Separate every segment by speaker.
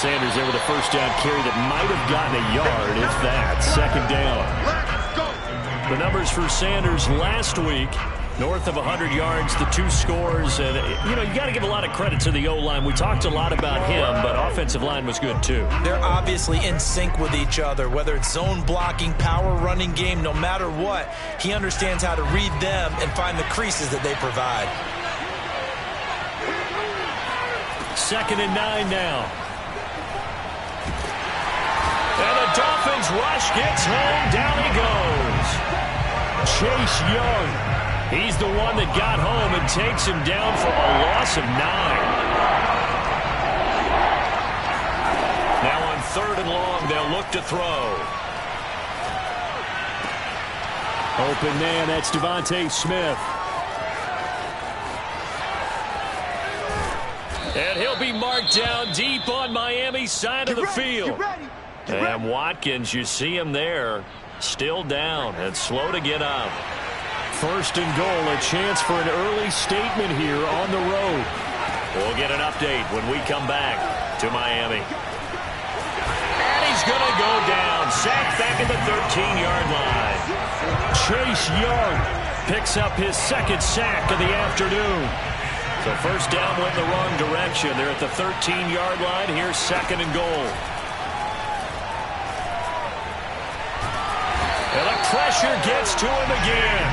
Speaker 1: Sanders there with a first down carry that might have gotten a yard, if that. Second down. The numbers for Sanders last week, north of 100 yards, the 2 scores. And, you know, you got to give a lot of credit to the O-line. We talked a lot about him, but offensive line was good, too.
Speaker 2: They're obviously in sync with each other, whether it's zone blocking, power running game, no matter what. He understands how to read them and find the creases that they provide.
Speaker 1: 2nd and 9 now. And the Dolphins rush gets home. Down he goes. Chase Young. He's the one that got home and takes him down for a loss of 9. Now on 3rd and long, they'll look to throw. Open man, that's Devontae Smith. And he'll be marked down deep on Miami's side of the field. And Watkins, you see him there, still down and slow to get up. 1st and goal, a chance for an early statement here on the road. We'll get an update when we come back to Miami. And he's going to go down, sacked back at the 13-yard line. Chase Young picks up his 2nd sack of the afternoon. So first down went in the wrong direction. They're at the 13-yard line. Here's 2nd and goal. And the pressure gets to him again.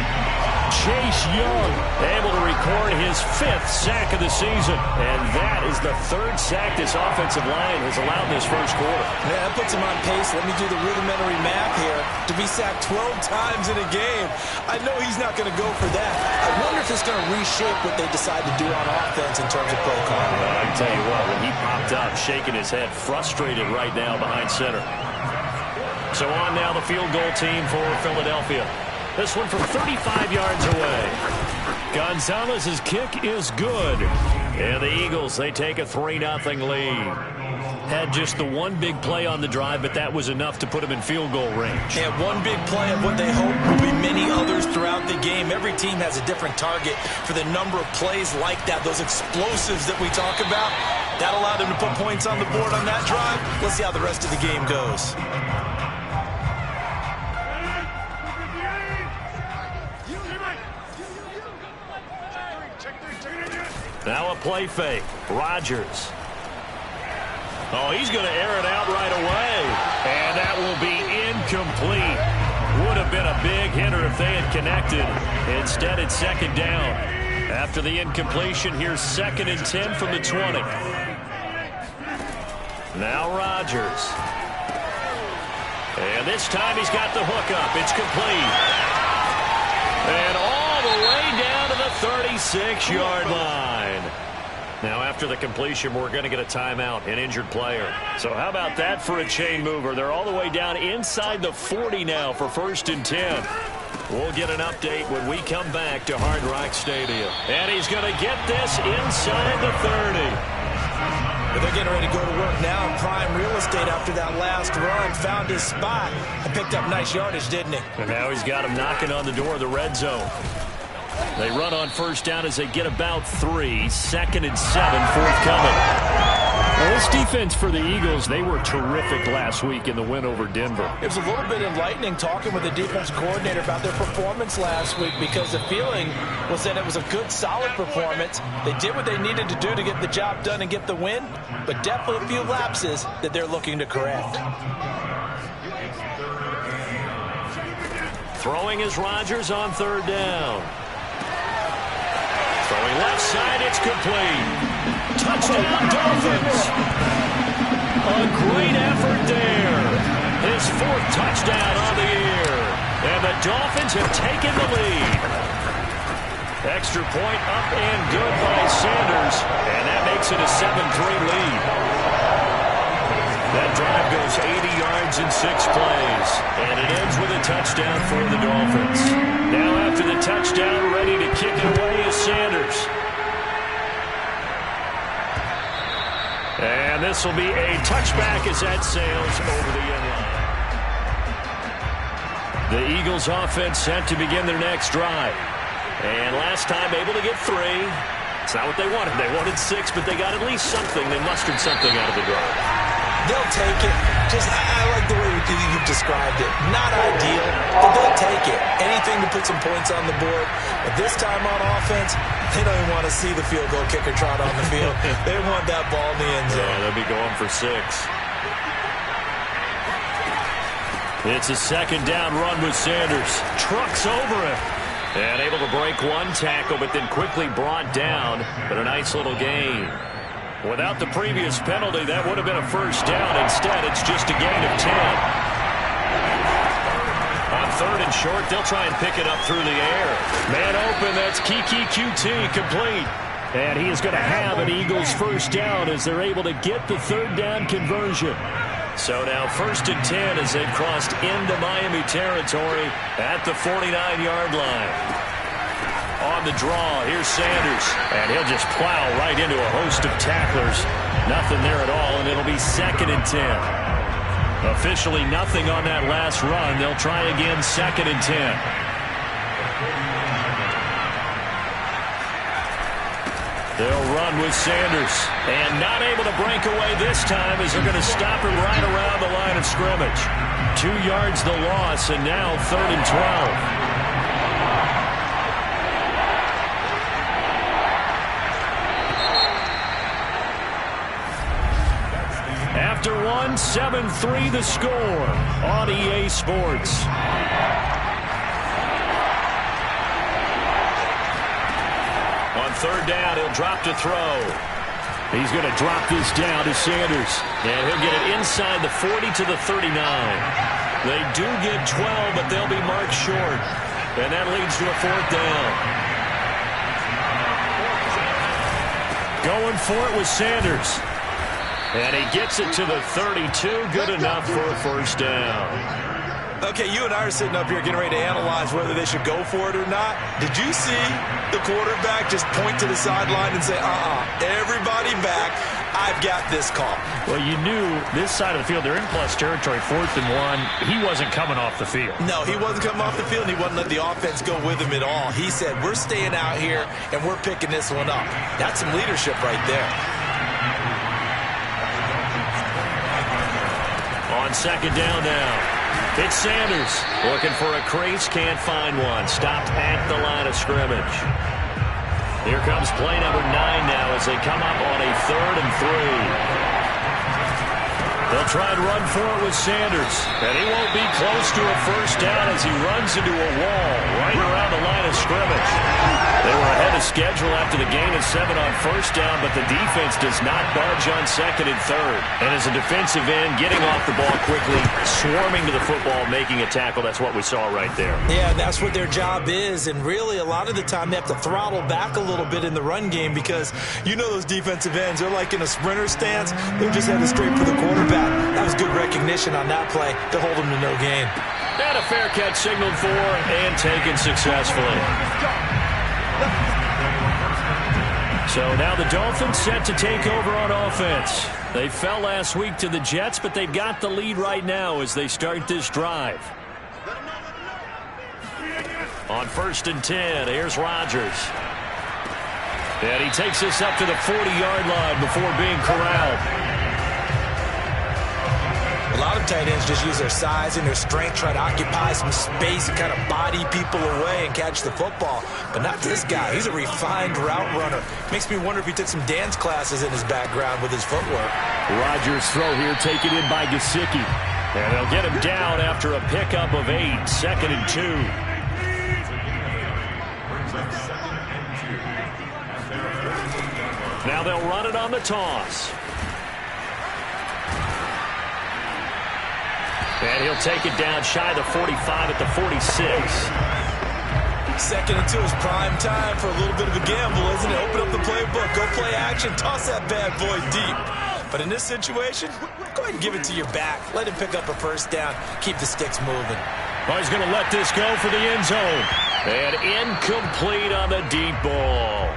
Speaker 1: Chase Young able to record his 5th sack of the season. And that is the 3rd sack this offensive line has allowed in this first quarter.
Speaker 2: Yeah, that puts him on pace. Let me do the rudimentary math here. To be sacked 12 times in a game, I know he's not going to go for that. I wonder if it's going to reshape what they decide to do on offense in terms of play calling.
Speaker 1: I can tell you what, when he popped up, shaking his head, frustrated right now behind center. So on now the field goal team for Philadelphia. This one from 35 yards away. Gonzalez's kick is good. And the Eagles, they take a 3-0 lead. Had just the one big play on the drive, but that was enough to put them in field goal range.
Speaker 2: And one big play of what they hope will be many others throughout the game. Every team has a different target for the number of plays like that, those explosives that we talk about. That allowed them to put points on the board on that drive. Let's see how the rest of the game goes.
Speaker 1: Now a play fake. Rodgers. Oh, he's going to air it out right away. And that will be incomplete. Would have been a big hitter if they had connected. Instead, it's 2nd down. After the incompletion, here's 2nd and 10 from the 20. Now Rodgers. And this time he's got the hook up. It's complete. And all the way down to the 36-yard line. Now, after the completion, we're going to get a timeout, an injured player. So how about that for a chain mover? They're all the way down inside the 40 now for 1st and 10. We'll get an update when we come back to Hard Rock Stadium. And he's going to get this inside the 30.
Speaker 2: But they're getting ready to go to work now in prime real estate after that last run. Found his spot and picked up nice yardage, didn't he?
Speaker 1: And now he's got him knocking on the door of the red zone. They run on 1st down as they get about 3. 2nd and 7 forthcoming. Well, this defense for the Eagles, they were terrific last week in the win over Denver.
Speaker 2: It was a little bit enlightening talking with the defense coordinator about their performance last week, because the feeling was that it was a good, solid performance. They did what they needed to do to get the job done and get the win, but definitely a few lapses that they're looking to correct.
Speaker 1: Throwing is Rodgers on 3rd down. Throwing left side, it's complete. Touchdown, Dolphins. A great effort there. His 4th touchdown on the year. And the Dolphins have taken the lead. Extra point up and good by Sanders. And that makes it a 7-3 lead. That drive goes 80 yards in 6 plays. And it ends with a touchdown for the Dolphins. Now after the touchdown, ready to kick it away is Sanders. And this will be a touchback as that sails over the end line. The Eagles offense set to begin their next drive. And last time able to get 3. It's not what they wanted. They wanted 6, but they got at least something. They mustered something out of the drive.
Speaker 2: They'll take it. I like the way you've described it. Not ideal, but they'll take it. Anything to put some points on the board. But this time on offense, they don't even want to see the field goal kicker trot on the field. They want that ball in the end zone.
Speaker 1: Yeah, they'll be going for 6. It's a second down run with Sanders. Trucks over him. And able to break one tackle, but then quickly brought down. But a nice little gain. Without the previous penalty, that would have been a first down. Instead, it's just a gain of 10. On third and short, they'll try and pick it up through the air. Man open, that's Kiki QT complete. And he is going to have an Eagles first down as they're able to get the third down conversion. So now first and 10 as they've crossed into Miami territory at the 49-yard line. On the draw, here's Sanders. And he'll just plow right into a host of tacklers. Nothing there at all, and it'll be second and 10. Officially nothing on that last run. They'll try again second and 10. They'll run with Sanders. And not able to break away this time as they're going to stop him right around the line of scrimmage. 2 yards the loss, and now third and 12. After one, 7-3 the score on EA Sports. On third down, he'll drop to throw. He's going to drop this down to Sanders. And he'll get it inside the 40 to the 39. They do get 12, but they'll be marked short. And that leads to a fourth down. Going for it with Sanders. And he gets it to the 32. Good enough for a first down.
Speaker 2: Okay, you and I are sitting up here getting ready to analyze whether they should go for it or not. Did you see the quarterback just point to the sideline and say, everybody back, I've got this call?
Speaker 3: Well, you knew this side of the field, they're in plus territory, 4th and 1. He wasn't coming off the field.
Speaker 2: No, he wasn't coming off the field, and he wouldn't let the offense go with him at all. He said, we're staying out here, and we're picking this one up. That's some leadership right there.
Speaker 1: On second down now, it's Sanders looking for a crease, can't find one. Stopped at the line of scrimmage. Here comes play number 9 now as they come up on a 3rd and 3. They'll try and run for it with Sanders, and he won't be close to a first down as he runs into a wall right around the line of scrimmage. They were ahead of schedule after the gain of 7 on first down, but the defense does not budge on second and third. And as a defensive end, getting off the ball quickly, swarming to the football, making a tackle, that's what we saw right there.
Speaker 2: Yeah, that's what their job is, and really a lot of the time they have to throttle back a little bit in the run game because you know those defensive ends, they're like in a sprinter stance. They're just headed straight for the quarterback. That was good recognition on that play to hold him to no gain.
Speaker 1: And a fair catch signaled for and taken successfully. So now the Dolphins set to take over on offense. They fell last week to the Jets, but they've got the lead right now as they start this drive. On 1st and 10, here's Rodgers. And he takes this up to the 40-yard line before being corralled.
Speaker 2: A lot of tight ends just use their size and their strength, try to occupy some space and kind of body people away and catch the football. But not this guy. He's a refined route runner. Makes me wonder if he took some dance classes in his background with his footwork.
Speaker 1: Rodgers' throw here taken in by Gesicki. And they'll get him down after a pickup of 8, 2nd and 2. Now they'll run it on the toss. And he'll take it down shy of the 45 at the 46.
Speaker 2: 2nd and 2 is prime time for a little bit of a gamble, isn't it? Open up the playbook, go play action, toss that bad boy deep. But in this situation, go ahead and give it to your back. Let him pick up a first down. Keep the sticks moving.
Speaker 1: Oh, he's going to let this go for the end zone. And incomplete on the deep ball.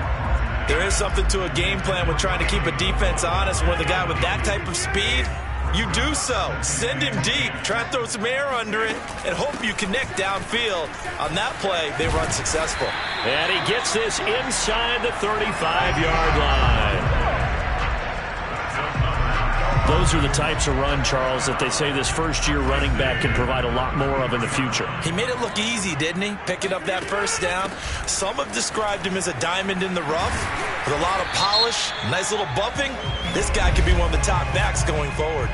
Speaker 2: There is something to a game plan with trying to keep a defense honest with a guy with that type of speed. You do so. Send him deep. Try and throw some air under it and hope you connect downfield. On that play, they run successful.
Speaker 1: And he gets this inside the 35-yard line. Those are the types of run, Charles, that they say this first-year running back can provide a lot more of in the future.
Speaker 2: He made it look easy, didn't he? Picking up that first down. Some have described him as a diamond in the rough with a lot of polish, nice little bumping. This guy could be one of the top backs going forward.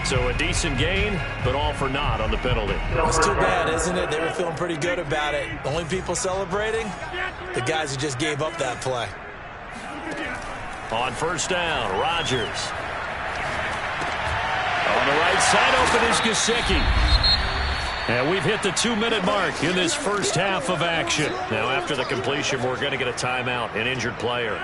Speaker 1: So a decent gain, but all for naught on the penalty.
Speaker 2: It's too bad, isn't it? They were feeling pretty good about it. The only people celebrating, the guys who just gave up that play.
Speaker 1: On first down, Rodgers. On the right side, open is Gesicki. And we've hit the 2-minute mark in this first half of action. Now, after the completion, we're going to get a timeout, an injured player.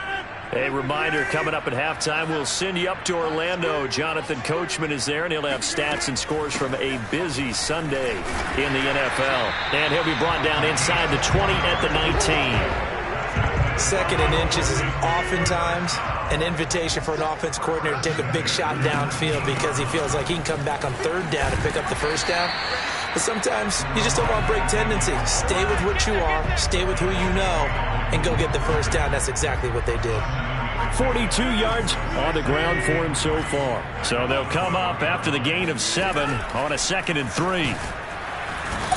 Speaker 1: A reminder, coming up at halftime, we'll send you up to Orlando. Jonathan Coachman is there, and he'll have stats and scores from a busy Sunday in the NFL. And he'll be brought down inside the 20 at the 19.
Speaker 2: Second and inches is oftentimes an invitation for an offense coordinator to take a big shot downfield because he feels like he can come back on third down and pick up the first down. But sometimes you just don't want to break tendency. Stay with what you are, stay with who you know, and go get the first down. That's exactly what they did.
Speaker 1: 42 yards on the ground for him so far. So they'll come up after the gain of 7 on a 2nd and 3.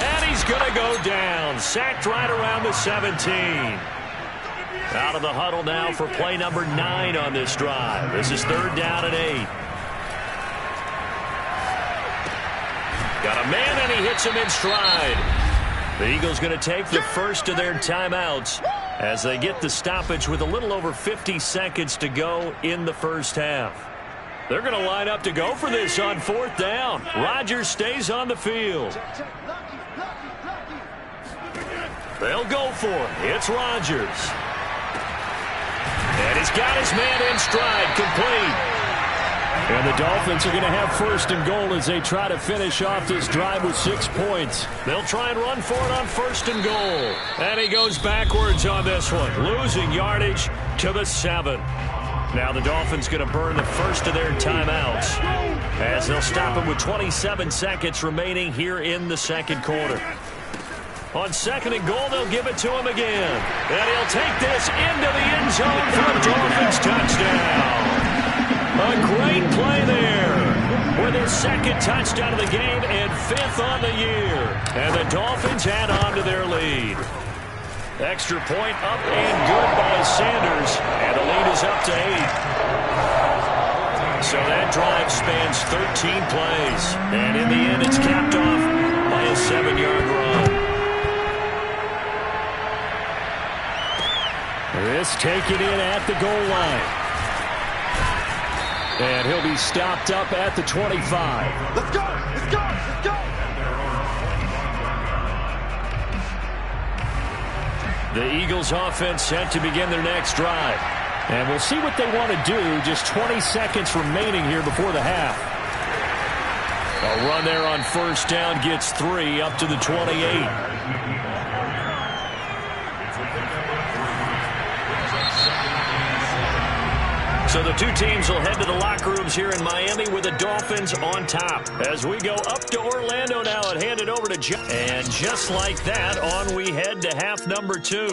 Speaker 1: And he's going to go down. Sacked right around the 17. Out of the huddle now for play number 9 on this drive. This is 3rd down and 8. Got a man, and he hits him in stride. The Eagles going to take the first of their timeouts as they get the stoppage with a little over 50 seconds to go in the first half. They're going to line up to go for this on 4th down. Rodgers stays on the field. They'll go for it. It's Rodgers. And he's got his man in stride, complete. And the Dolphins are going to have 1st and goal as they try to finish off this drive with 6 points. They'll try and run for it on 1st and goal. And he goes backwards on this one, losing yardage to the 7. Now the Dolphins going to burn the first of their timeouts as they'll stop him with 27 seconds remaining here in the 2nd quarter. On 2nd and goal, they'll give it to him again. And he'll take this into the end zone for a Dolphins touchdown. A great play there with his 2nd touchdown of the game and 5th on the year. And the Dolphins add on to their lead. Extra point up and good by Sanders. And the lead is up to 8. So that drive spans 13 plays. And in the end, it's capped off by a 7-yard run. This taken in at the goal line. And he'll be stopped up at the 25.
Speaker 4: Let's go! Let's go! Let's go!
Speaker 1: The Eagles offense set to begin their next drive. And we'll see what they want to do. Just 20 seconds remaining here before the half. A run there on 1st down gets 3 up to the 28. So the two teams will head to the locker rooms here in Miami with the Dolphins on top. As we go up to Orlando now and hand it over to John. And just like that, on we head to half number 2.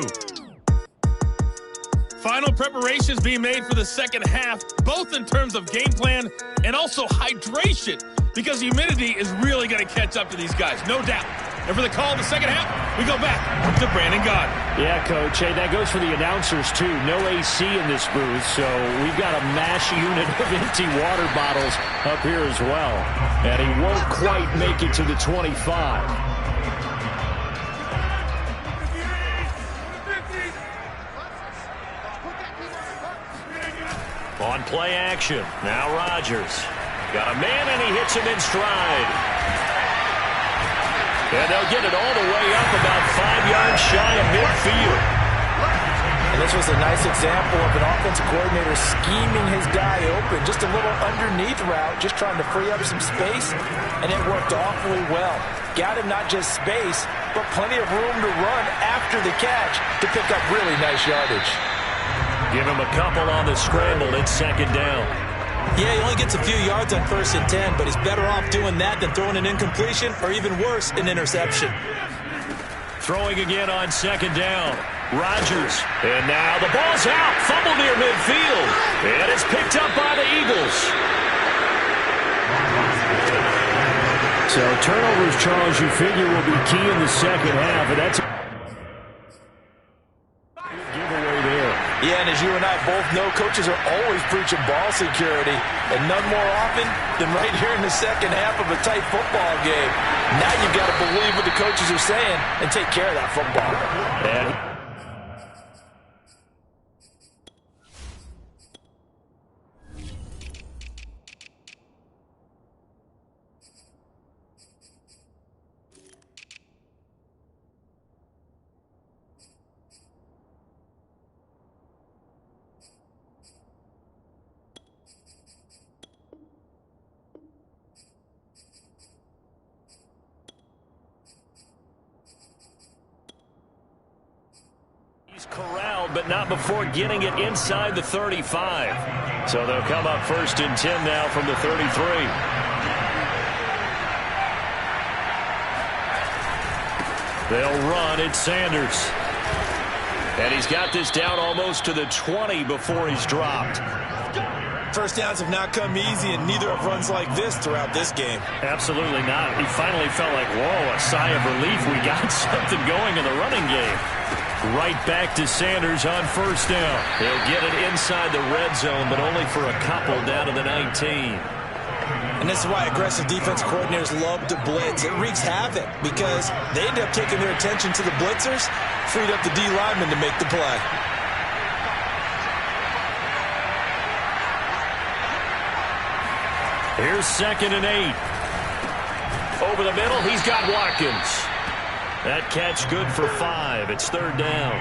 Speaker 5: Final preparations being made for the 2nd half, both in terms of game plan and also hydration, because humidity is really going to catch up to these guys, no doubt. And for the call of the 2nd half, we go back to Brandon Gaudin.
Speaker 3: Yeah, Coach. Hey, that goes for the announcers, too. No AC in this booth, so we've got a mash unit of empty water bottles up here as well. And he won't quite make it to the 25.
Speaker 1: On play action, now Rodgers. Got a man, and he hits him in stride. And they'll get it all the way up about 5 yards shy of midfield.
Speaker 2: And this was a nice example of an offensive coordinator scheming his guy open. Just a little underneath route, just trying to free up some space, and it worked awfully well. Got him not just space, but plenty of room to run after the catch to pick up really nice yardage.
Speaker 1: Give him a couple on the scramble. It's 2nd down.
Speaker 2: Yeah, he only gets a few yards on 1st and 10, but he's better off doing that than throwing an incompletion or even worse, an interception.
Speaker 1: Throwing again on 2nd down. Rodgers. And now the ball's out. Fumble near midfield. And it's picked up by the Eagles.
Speaker 3: So turnovers, Charles, you figure will be key in the second half. And that's a giveaway there.
Speaker 2: Yeah, and as you and I both know, coaches are always preaching ball security. And none more often than right here in the second half of a tight football game. Now you've got to believe what the coaches are saying and take care of that football.
Speaker 1: And he's corralled, but not before getting it inside the 35. So they'll come up 1st and 10 now from the 33. They'll run. It's Sanders. And he's got this down almost to the 20 before he's dropped.
Speaker 2: First downs have not come easy, and neither have runs like this throughout this game.
Speaker 1: Absolutely not. He finally felt like, whoa, a sigh of relief. We got something going in the running game. Right back to Sanders on 1st down. He'll get it inside the red zone, but only for a couple down to the 19.
Speaker 2: And this is why aggressive defense coordinators love to blitz. It wreaks havoc because they end up taking their attention to the blitzers, freed up the D lineman to make the play.
Speaker 1: Here's 2nd and 8. Over the middle, he's got Watkins. That catch good for 5. It's 3rd down.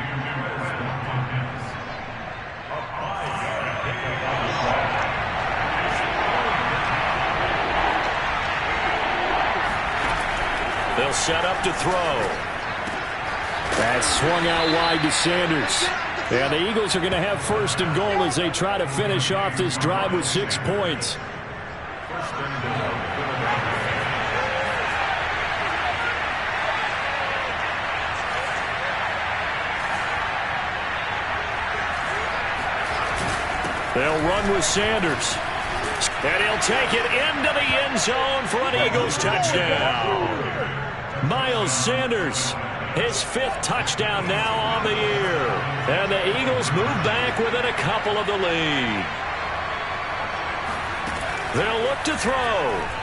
Speaker 1: They'll set up to throw.
Speaker 3: That swung out wide to Sanders. And the Eagles are going to have 1st and goal as they try to finish off this drive with 6 points.
Speaker 1: They'll run with Sanders. And he'll take it into the end zone for an Eagles touchdown. Miles Sanders, his 5th touchdown now on the year. And the Eagles move back within a couple of the lead. They'll look to throw.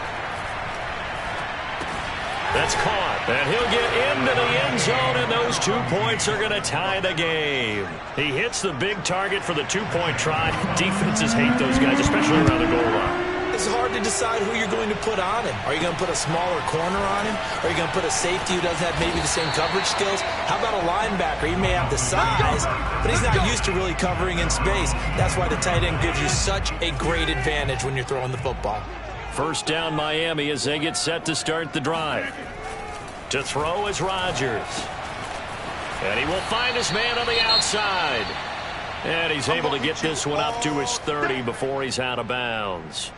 Speaker 1: That's caught, and he'll get into the end zone, and those 2 points are going to tie the game. He hits the big target for the 2-point try. Defenses hate those guys, especially around the goal line.
Speaker 2: It's hard to decide who you're going to put on him. Are you going to put a smaller corner on him? Are you going to put a safety who doesn't have maybe the same coverage skills? How about a linebacker? He may have the size, but he's not used to really covering in space. That's why the tight end gives you such a great advantage when you're throwing the football.
Speaker 1: 1st down Miami as they get set to start the drive. To throw is Rodgers. And he will find his man on the outside. And he's able to get this one up to his 30 before he's out of bounds.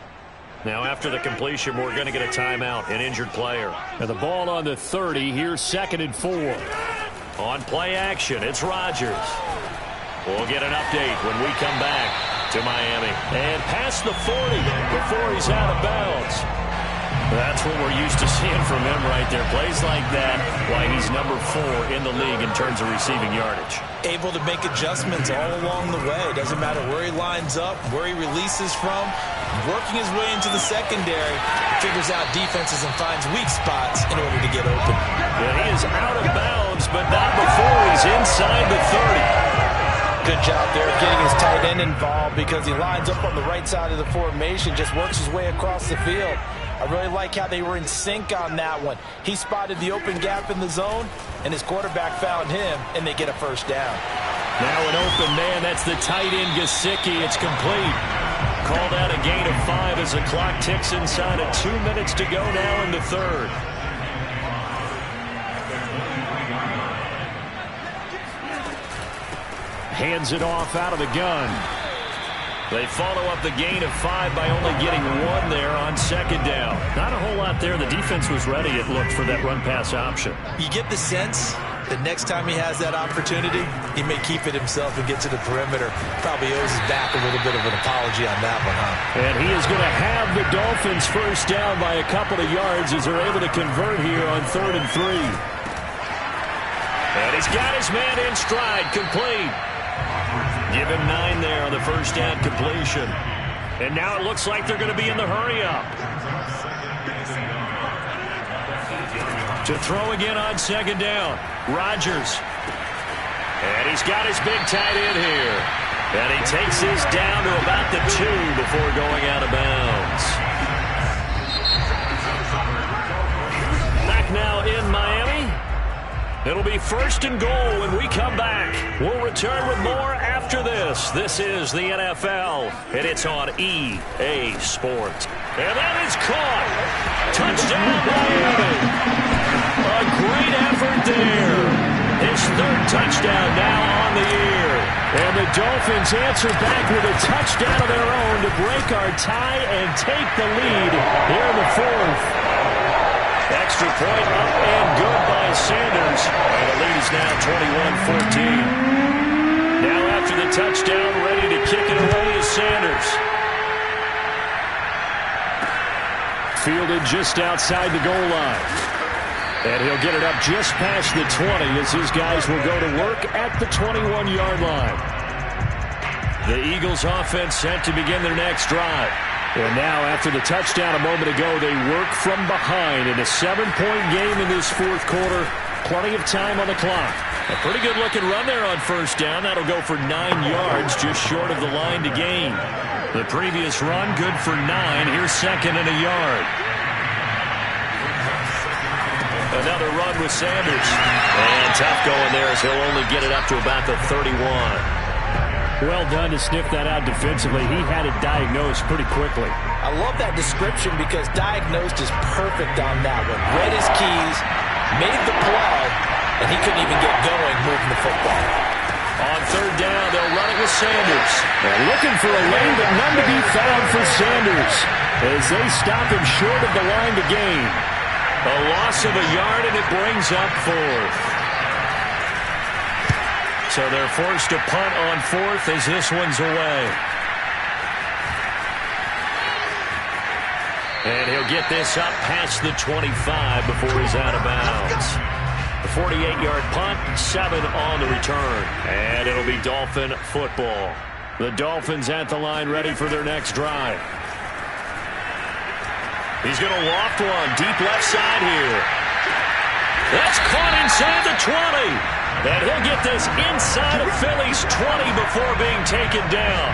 Speaker 1: Now after the completion, we're going to get a timeout, an injured player.
Speaker 3: And the ball on the 30, here's 2nd and 4.
Speaker 1: On play action, it's Rodgers. We'll get an update when we come back to Miami. And past the 40 before he's out of bounds. That's what we're used to seeing from him right there. Plays like that, why he's number 4 in the league in terms of receiving yardage.
Speaker 2: Able to make adjustments all along the way. Doesn't matter where he lines up, where he releases from. Working his way into the secondary, figures out defenses and finds weak spots in order to get open.
Speaker 1: And he is out of bounds, but not before he's inside the 30.
Speaker 2: Good job there of getting his tight end involved because he lines up on the right side of the formation, just works his way across the field. I really like how they were in sync on that one. He spotted the open gap in the zone, and his quarterback found him, and they get a 1st down.
Speaker 1: Now an open man. That's the tight end, Gesicki. It's complete. Called out a gain of 5 as the clock ticks inside of 2 minutes to go now in the 3rd.
Speaker 3: Hands it off out of the gun.
Speaker 1: They follow up the gain of 5 by only getting 1 there on 2nd down. Not a whole lot there. The defense was ready, it looked, for that run-pass option.
Speaker 2: You get the sense The next time he has that opportunity, he may keep it himself and get to the perimeter. Probably owes his back a little bit of an apology on that one, huh?
Speaker 3: And he is going to have the Dolphins first down by a couple of yards as they're able to convert here on 3rd and 3.
Speaker 1: And he's got his man in stride, complete. Give him 9 there on the first down completion. And now it looks like they're going to be in the hurry-up. To throw again on 2nd down, Rodgers. And he's got his big tight end here. And he takes his down to about the 2 before going out of bounds. Back now in Miami. It'll be 1st and goal when we come back. We'll return with more after this. This is the NFL, and it's on EA Sports. And that is caught. Touchdown, Miami. A great effort there. His 3rd touchdown now on the year. And the Dolphins answer back with a touchdown of their own to break our tie and take the lead here in the 4th. Extra point up and good by Sanders. And the lead is now 21-14. Now after the touchdown, ready to kick it away is Sanders. Fielded just outside the goal line. And he'll get it up just past the 20 as his guys will go to work at the 21-yard line. The Eagles offense set to begin their next drive. And now, after the touchdown a moment ago, they work from behind in a 7-point game in this 4th quarter. Plenty of time on the clock. A pretty good-looking run there on 1st down. That'll go for 9 yards, just short of the line to gain. The previous run, good for 9. Here's 2nd and a yard. Another run with Sanders. And tough going there as he'll only get it up to about the 31.
Speaker 3: Well done to sniff that out defensively. He had it diagnosed pretty quickly.
Speaker 2: I love that description because diagnosed is perfect on that one. Read his keys, made the play, and he couldn't even get going moving the football.
Speaker 1: On 3rd down, they'll run it with Sanders.
Speaker 3: They're looking for a lane, but none to be found for Sanders as they stop him short of the line to gain.
Speaker 1: A loss of a yard, and it brings up 4th. So they're forced to punt on 4th as this one's away. And he'll get this up past the 25 before he's out of bounds. A 48-yard punt, 7 on the return. And it'll be Dolphin football. The Dolphins at the line ready for their next drive. He's going to loft one deep left side here. That's caught inside the 20. And he'll get this inside of Philly's 20 before being taken down.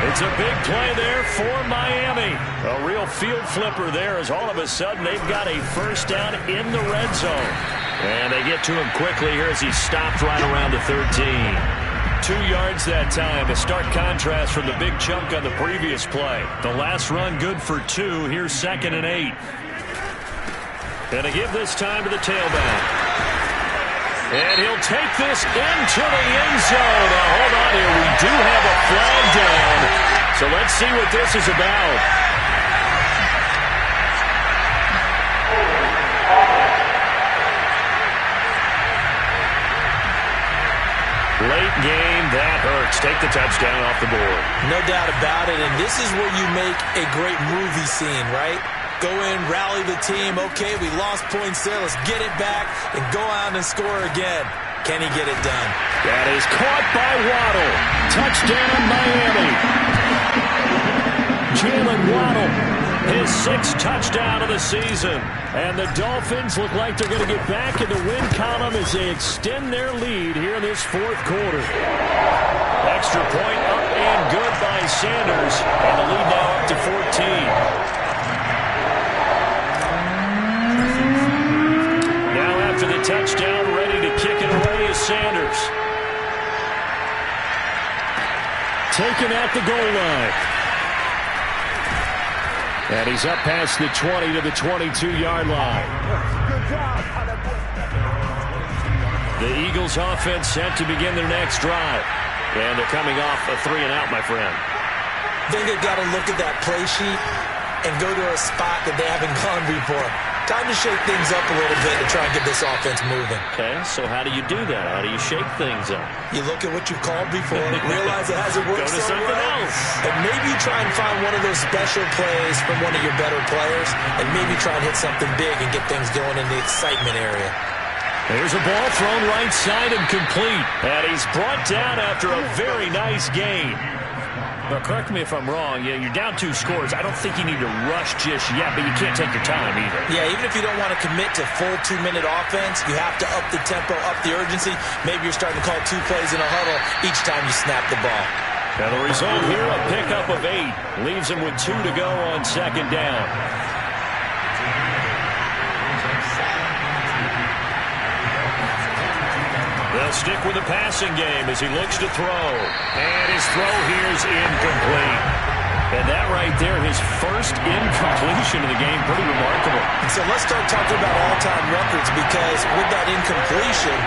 Speaker 1: It's a big play there for Miami. A real field flipper there as all of a sudden they've got a 1st down in the red zone. And they get to him quickly here as he stopped right around the 13. 2 yards that time, a stark contrast from the big chunk on the previous play. The last run good for 2. Here's 2nd and 8. And they give this time to the tailback. And he'll take this into the end zone. Now, hold on here. We do have a flag down. So let's see what this is about. Late game, that hurts. Take the touchdown off the board.
Speaker 2: No doubt about it, and this is where you make a great movie scene, right? Go in, rally the team. Okay, we lost points there. Let's get it back and go out and score again. Can he get it done?
Speaker 3: That is caught by Waddle. Touchdown, Miami. Jalen Waddle, his 6th touchdown of the season. And the Dolphins look like they're going to get back in the win column as they extend their lead here in this 4th quarter.
Speaker 1: Extra point up and good by Sanders. And the lead now up to 14. After the touchdown, ready to kick it away is Sanders.
Speaker 3: Taken at the goal line. And he's up past the 20 to the 22-yard line.
Speaker 1: The Eagles offense set to begin their next drive. And they're coming off a 3-and-out, my friend.
Speaker 2: I think they've got to look at that play sheet and go to a spot that they haven't gone before. time to shake things up a little bit to try and get this offense moving.
Speaker 1: Okay, so how do you do that? How do you shake things up?
Speaker 2: You look at what you've called before, realize it hasn't worked
Speaker 1: Go to
Speaker 2: so
Speaker 1: something
Speaker 2: well,
Speaker 1: else.
Speaker 2: and maybe try and find one of those special plays from one of your better players, and maybe try and hit something big and get things going in the excitement area.
Speaker 1: There's a ball thrown right side and complete. And he's brought down after a very nice gain. Well, correct me if I'm wrong. Yeah, you're down 2 scores. I don't think you need to rush just yet, but you can't take your time either.
Speaker 2: Yeah, even if you don't want to commit to full 2-minute offense, you have to up the tempo, up the urgency. Maybe you're starting to call 2 plays in a huddle each time you snap the ball.
Speaker 1: And the result here, a pickup of 8. Leaves him with 2 to go on second down. They'll stick with the passing game as he looks to throw. And his throw here is incomplete. And that right there, his first incompletion of the game, pretty remarkable.
Speaker 2: So let's start talking about all-time records, because with that incompletion,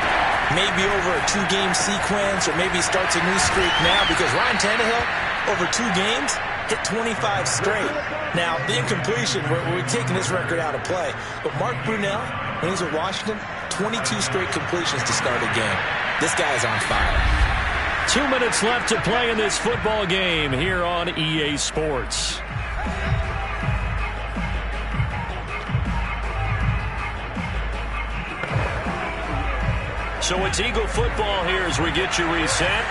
Speaker 2: maybe over a 2-game sequence, or maybe starts a new streak now, because Ryan Tannehill, over 2 games, hit 25 straight. Now, the incompletion, we're taking this record out of play. But Mark Brunell, when he was at Washington, 22 straight completions to start a game. This guy's on fire.
Speaker 1: 2 minutes left to play in this football game here on EA Sports. So it's Eagle football here as we get you reset.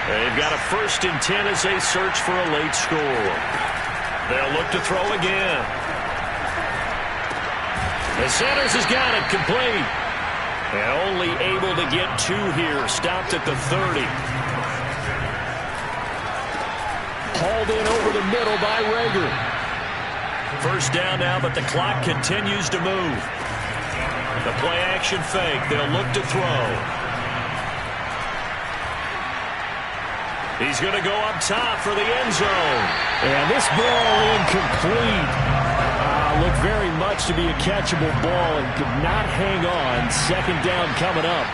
Speaker 1: They've got a 1st and 10 as they search for a late score. They'll look to throw again. The Sanders has got it complete. And only able to get 2 here. Stopped at the 30. Hauled in over the middle by Rager. 1st down now, but the clock continues to move. The play action fake. They'll look to throw. He's going to go up top for the end zone.
Speaker 3: And this ball incomplete. Looked very much to be a catchable ball and could not hang on. 2nd down coming up.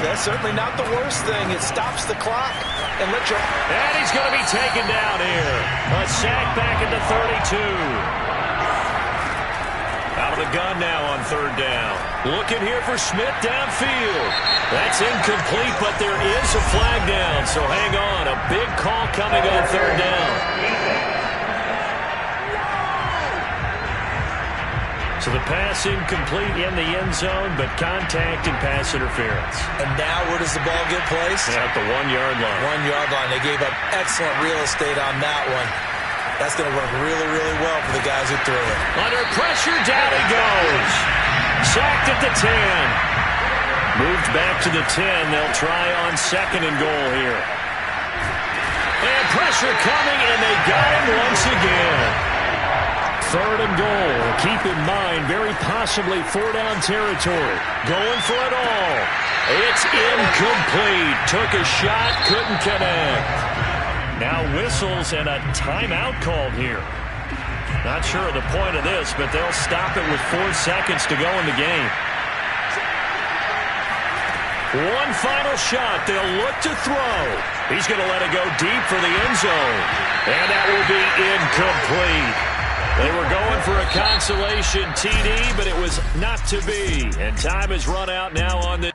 Speaker 2: That's certainly not the worst thing. It stops the clock and lets you...
Speaker 1: And he's going to be taken down here. A sack back at the 32. Out of the gun now on 3rd down. Looking here for Smith downfield. That's incomplete, but there is a flag down, so hang on. A big call coming on 3rd down. So the pass incomplete in the end zone, but contact and pass interference.
Speaker 2: And now where does the ball get placed?
Speaker 1: At the 1-yard line.
Speaker 2: 1-yard line. They gave up excellent real estate on that one. That's going to work really, really well for the guys who threw it.
Speaker 1: Under pressure, down he goes. Sacked at the 10. Moved back to the 10. They'll try on 2nd and goal here. And pressure coming, and they got him once again. 3rd and goal. Keep in mind, very possibly 4-down territory. Going for it all. It's incomplete. Took a shot, couldn't connect. Now whistles and a timeout called here. Not sure of the point of this, but they'll stop it with 4 seconds to go in the game. One final shot. They'll look to throw. He's going to let it go deep for the end zone. And that will be incomplete. They were going for a consolation TD, but it was not to be. And time has run out now on this.